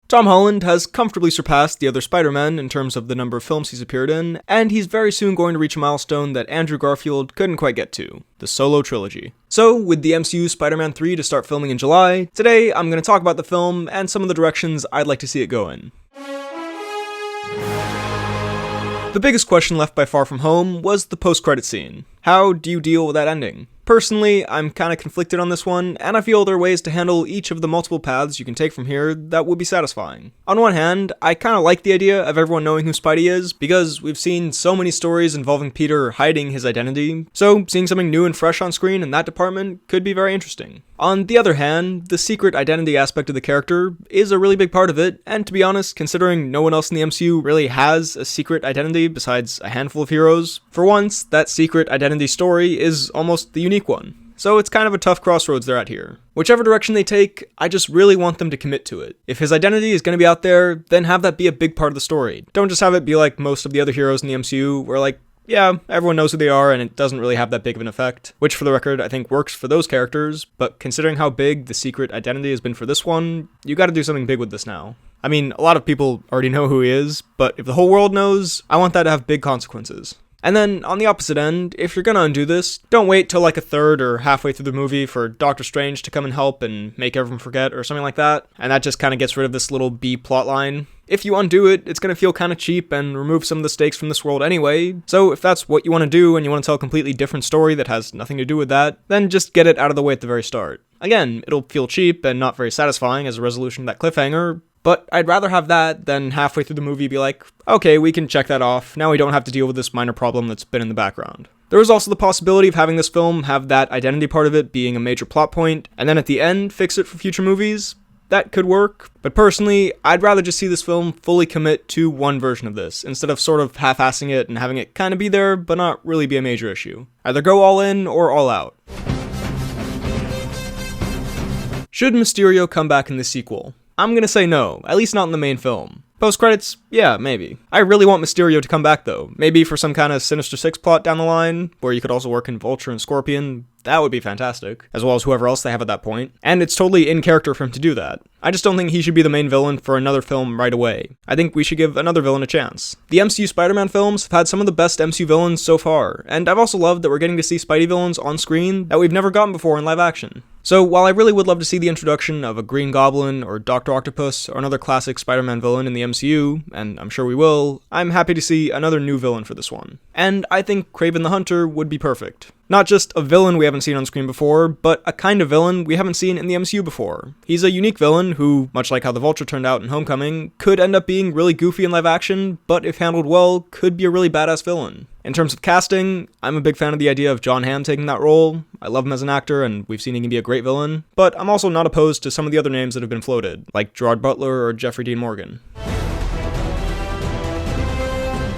Tom Holland has comfortably surpassed the other Spider-Men in terms of the number of films he's appeared in, and he's very soon going to reach a milestone that Andrew Garfield couldn't quite get to, the solo trilogy. So, with the MCU Spider-Man 3 to start filming in July, today I'm going to talk about the film and some of the directions I'd like to see it go in. The biggest question left by Far From Home was the post-credit scene. How do you deal with that ending? Personally, I'm kinda conflicted on this one, and I feel there are ways to handle each of the multiple paths you can take from here that would be satisfying. On one hand, I kinda like the idea of everyone knowing who Spidey is, because we've seen so many stories involving Peter hiding his identity, so seeing something new and fresh on screen in that department could be very interesting. On the other hand, the secret identity aspect of the character is a really big part of it, and to be honest, considering no one else in the MCU really has a secret identity besides a handful of heroes, for once, that secret identity story is almost the unique one. So it's kind of a tough crossroads they're at here. Whichever direction they take, I just really want them to commit to it. If his identity is going to be out there, then have that be a big part of the story. Don't just have it be like most of the other heroes in the MCU, where like, yeah, everyone knows who they are and it doesn't really have that big of an effect, which for the record I think works for those characters, but considering how big the secret identity has been for this one, you gotta do something big with this now. I mean, a lot of people already know who he is, but if the whole world knows, I want that to have big consequences. And then, on the opposite end, if you're gonna undo this, don't wait till like a third or halfway through the movie for Doctor Strange to come and help and make everyone forget or something like that, and that just kinda gets rid of this little B plotline. If you undo it, it's gonna feel kinda cheap and remove some of the stakes from this world anyway, so if that's what you want to do and you want to tell a completely different story that has nothing to do with that, then just get it out of the way at the very start. Again, it'll feel cheap and not very satisfying as a resolution to that cliffhanger, but I'd rather have that than halfway through the movie be like, okay, we can check that off, now we don't have to deal with this minor problem that's been in the background. There is also the possibility of having this film have that identity part of it being a major plot point, and then at the end fix it for future movies. That could work, but personally, I'd rather just see this film fully commit to one version of this, instead of sort of half-assing it and having it kinda be there, but not really be a major issue. Either go all in or all out. Should Mysterio come back in the sequel? I'm gonna say no, at least not in the main film. Post-credits? Yeah, maybe. I really want Mysterio to come back though. Maybe for some kind of Sinister Six plot down the line, where you could also work in Vulture and Scorpion. That would be fantastic, as well as whoever else they have at that point. And it's totally in character for him to do that. I just don't think he should be the main villain for another film right away. I think we should give another villain a chance. The MCU Spider-Man films have had some of the best MCU villains so far, and I've also loved that we're getting to see Spidey villains on screen that we've never gotten before in live action. So while I really would love to see the introduction of a Green Goblin or Dr. Octopus or another classic Spider-Man villain in the MCU, and I'm sure we will, I'm happy to see another new villain for this one. And I think Kraven the Hunter would be perfect. Not just a villain we haven't seen on screen before, but a kind of villain we haven't seen in the MCU before. He's a unique villain who, much like how the Vulture turned out in Homecoming, could end up being really goofy in live action, but if handled well, could be a really badass villain. In terms of casting, I'm a big fan of the idea of John Hamm taking that role. I love him as an actor, and we've seen he can be a great villain, but I'm also not opposed to some of the other names that have been floated, like Gerard Butler or Jeffrey Dean Morgan.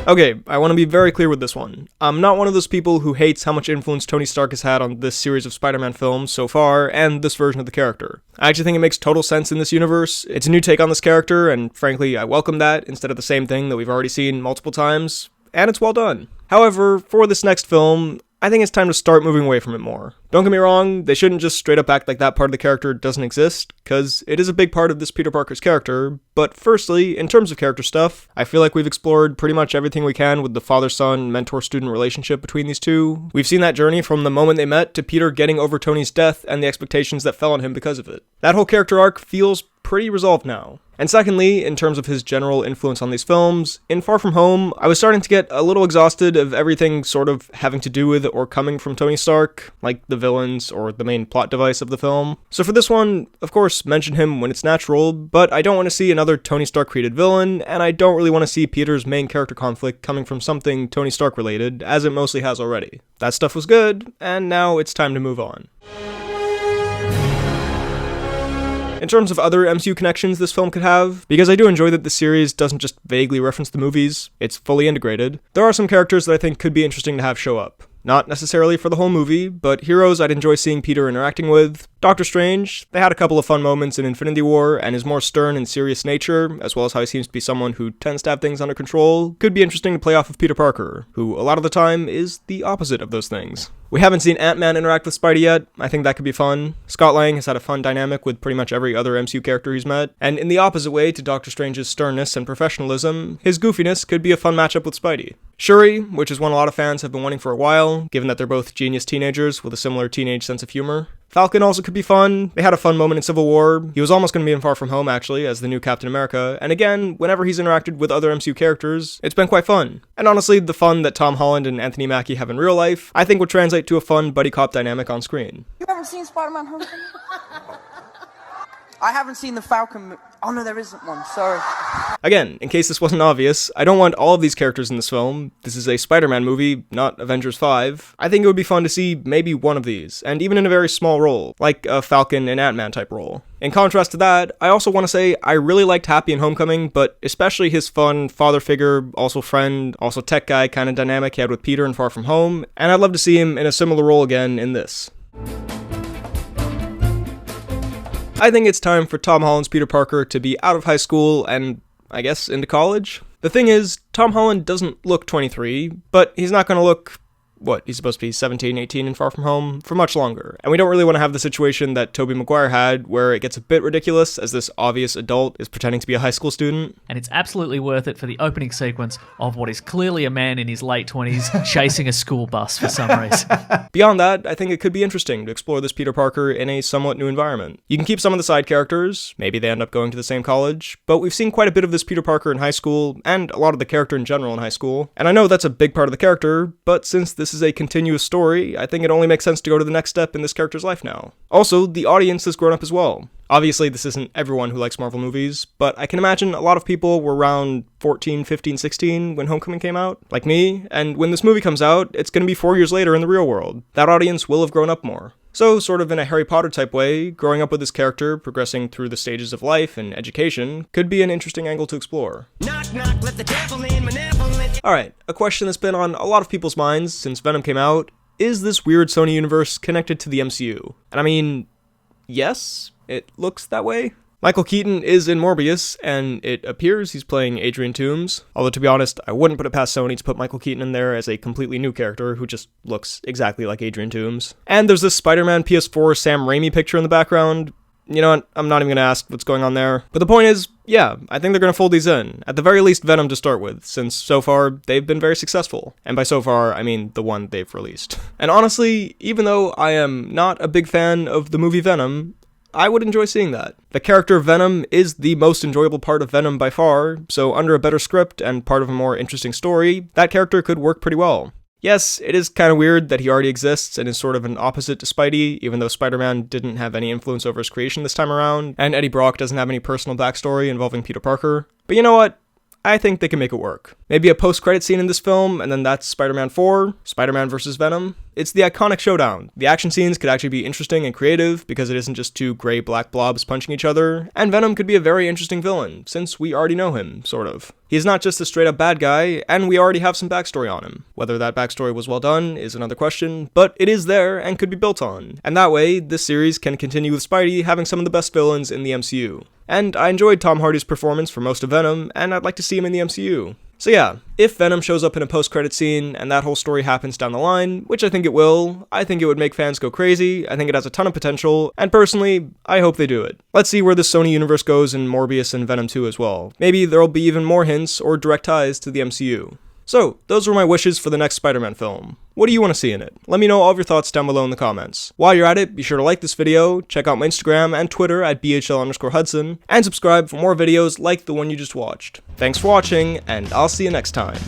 Okay, I want to be very clear with this one. I'm not one of those people who hates how much influence Tony Stark has had on this series of Spider-Man films so far, and this version of the character. I actually think it makes total sense in this universe. It's a new take on this character, and frankly, I welcome that instead of the same thing that we've already seen multiple times, and it's well done. However, for this next film, I think it's time to start moving away from it more. Don't get me wrong, they shouldn't just straight up act like that part of the character doesn't exist, because it is a big part of this Peter Parker's character, but firstly, in terms of character stuff, I feel like we've explored pretty much everything we can with the father-son, mentor-student relationship between these two. We've seen that journey from the moment they met to Peter getting over Tony's death and the expectations that fell on him because of it. That whole character arc feels pretty resolved now. And secondly, in terms of his general influence on these films, in Far From Home, I was starting to get a little exhausted of everything sort of having to do with or coming from Tony Stark, like the villains or the main plot device of the film. So for this one, of course, mention him when it's natural, but I don't want to see another Tony Stark created villain, and I don't really want to see Peter's main character conflict coming from something Tony Stark related, as it mostly has already. That stuff was good, and now it's time to move on. In terms of other MCU connections this film could have, because I do enjoy that the series doesn't just vaguely reference the movies, it's fully integrated, there are some characters that I think could be interesting to have show up. Not necessarily for the whole movie, but heroes I'd enjoy seeing Peter interacting with. Doctor Strange, they had a couple of fun moments in Infinity War, and his more stern and serious nature, as well as how he seems to be someone who tends to have things under control, could be interesting to play off of Peter Parker, who a lot of the time is the opposite of those things. We haven't seen Ant-Man interact with Spidey yet. I think that could be fun. Scott Lang has had a fun dynamic with pretty much every other MCU character he's met, and in the opposite way to Doctor Strange's sternness and professionalism, his goofiness could be a fun matchup with Spidey. Shuri, which is one a lot of fans have been wanting for a while, given that they're both genius teenagers with a similar teenage sense of humor. Falcon also could be fun. They had a fun moment in Civil War. He was almost going to be in Far From Home, actually, as the new Captain America, and again, whenever he's interacted with other MCU characters, it's been quite fun. And honestly, the fun that Tom Holland and Anthony Mackie have in real life, I think would translate to a fun buddy cop dynamic on screen. You haven't seen Spider-Man Homecoming? I haven't seen the Falcon Oh no, there isn't one, sorry. Again, in case this wasn't obvious, I don't want all of these characters in this film. This is a Spider-Man movie, not Avengers 5. I think it would be fun to see maybe one of these, and even in a very small role, like a Falcon and Ant-Man type role. In contrast to that, I also want to say I really liked Happy in Homecoming, but especially his fun father figure, also friend, also tech guy kind of dynamic he had with Peter in Far From Home, and I'd love to see him in a similar role again in this. I think it's time for Tom Holland's Peter Parker to be out of high school and, I guess, into college. The thing is, Tom Holland doesn't look 23, but he's not going to look, he's supposed to be 17, 18 in Far From Home for much longer. And we don't really want to have the situation that Tobey Maguire had, where it gets a bit ridiculous as this obvious adult is pretending to be a high school student. And it's absolutely worth it for the opening sequence of what is clearly a man in his late 20s chasing a school bus for some reason. Beyond that, I think it could be interesting to explore this Peter Parker in a somewhat new environment. You can keep some of the side characters, maybe they end up going to the same college, but we've seen quite a bit of this Peter Parker in high school, and a lot of the character in general in high school. And I know that's a big part of the character, but since this is a continuous story, I think it only makes sense to go to the next step in this character's life now. Also, the audience has grown up as well. Obviously, this isn't everyone who likes Marvel movies, but I can imagine a lot of people were around 14, 15, 16 when Homecoming came out, like me, and when this movie comes out, it's going to be 4 years later in the real world. That audience will have grown up more. So, sort of in a Harry Potter type way, growing up with this character, progressing through the stages of life and education, could be an interesting angle to explore. Knock, knock, let the devil in, malevolent. Alright, a question that's been on a lot of people's minds since Venom came out, is this weird Sony universe connected to the MCU? And I mean, yes, it looks that way. Michael Keaton is in Morbius, and it appears he's playing Adrian Toomes. Although, to be honest, I wouldn't put it past Sony to put Michael Keaton in there as a completely new character who just looks exactly like Adrian Toomes. And there's this Spider-Man PS4 Sam Raimi picture in the background. You know what, I'm not even going to ask what's going on there. But the point is, yeah, I think they're going to fold these in. At the very least, Venom to start with, since so far, they've been very successful. And by so far, I mean the one they've released. And honestly, even though I am not a big fan of the movie Venom, I would enjoy seeing that. The character of Venom is the most enjoyable part of Venom by far, so under a better script and part of a more interesting story, that character could work pretty well. Yes, it is kind of weird that he already exists and is sort of an opposite to Spidey, even though Spider-Man didn't have any influence over his creation this time around, and Eddie Brock doesn't have any personal backstory involving Peter Parker. But you know what? I think they can make it work. Maybe a post-credit scene in this film, and then that's Spider-Man 4, Spider-Man vs. Venom. It's the iconic showdown. The action scenes could actually be interesting and creative, because it isn't just two gray-black blobs punching each other, and Venom could be a very interesting villain, since we already know him, sort of. He's not just a straight-up bad guy, and we already have some backstory on him. Whether that backstory was well done is another question, but it is there and could be built on. And that way, this series can continue with Spidey having some of the best villains in the MCU. And I enjoyed Tom Hardy's performance for most of Venom, and I'd like to see him in the MCU. So yeah, if Venom shows up in a post-credit scene and that whole story happens down the line, which I think it will, I think it would make fans go crazy, I think it has a ton of potential, and personally, I hope they do it. Let's see where the Sony universe goes in Morbius and Venom 2 as well. Maybe there'll be even more hints or direct ties to the MCU. So, those were my wishes for the next Spider-Man film. What do you want to see in it? Let me know all of your thoughts down below in the comments. While you're at it, be sure to like this video, check out my Instagram and Twitter at BHL_Hudson, and subscribe for more videos like the one you just watched. Thanks for watching, and I'll see you next time.